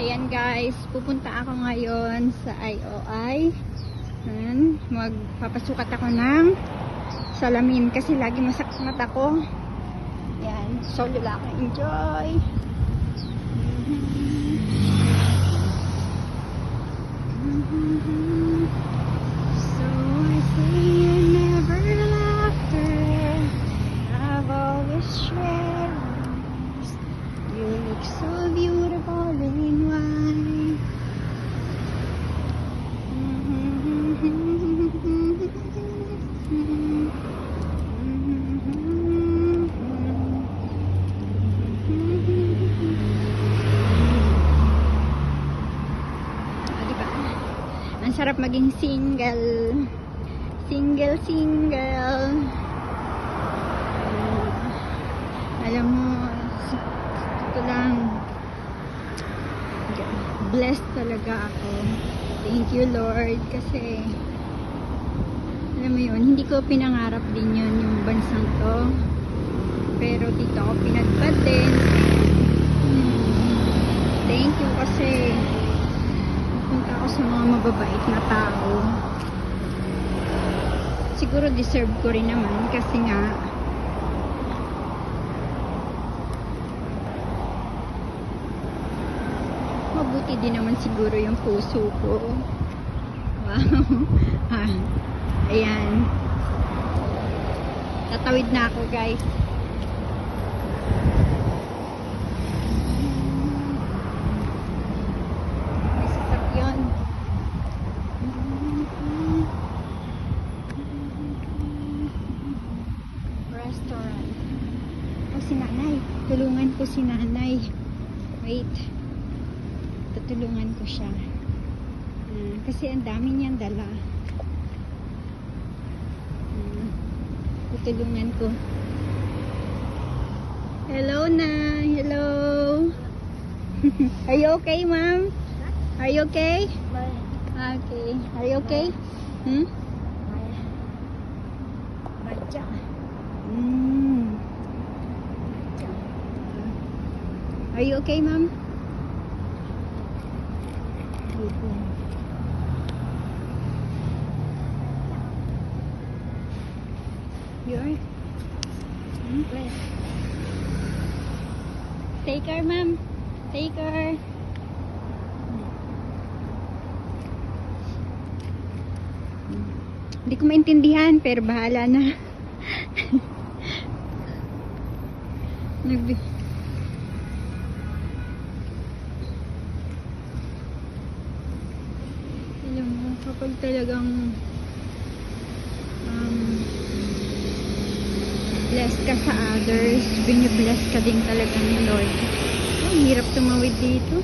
Ayan guys, pupunta ako ngayon sa IOI. Magpapasukat ako ng salamin kasi lagi masakit mata ko. Ayan, solo lang ako. Enjoy! So I say you never loved her. I've always shared. You look so beautiful in white. Diba? Ang sarap maging single. Single. Alam mo, ito lang, blessed talaga ako. Thank you Lord kasi alam mo yun, hindi ko pinangarap din yun yung bansang to, pero dito ako pinagpad din. Thank you kasi punta ako sa mga mababait na tao. Siguro deserve ko rin naman kasi nga mabuti din naman siguro yung puso ko. Wow. Ayan. Tatawid na ako guys. May sasakyan. Restaurant. Oh, si nanay. Tulungan ko si nanay. Wait. Tutulungan ko siya. Kasi ang dami niyang dala. Tutulungan ko. Hello na. Hello. Are you okay, ma'am? Are you okay? Okay. Are you okay? Are you okay, ma'am? You are? Take care, ma'am. Take care. Hindi ko maintindihan, pero bahala na. Alam mo, kapag talagang blessed ka sa others, binibless ka din talaga ni Lord. Ang hirap tumawid dito.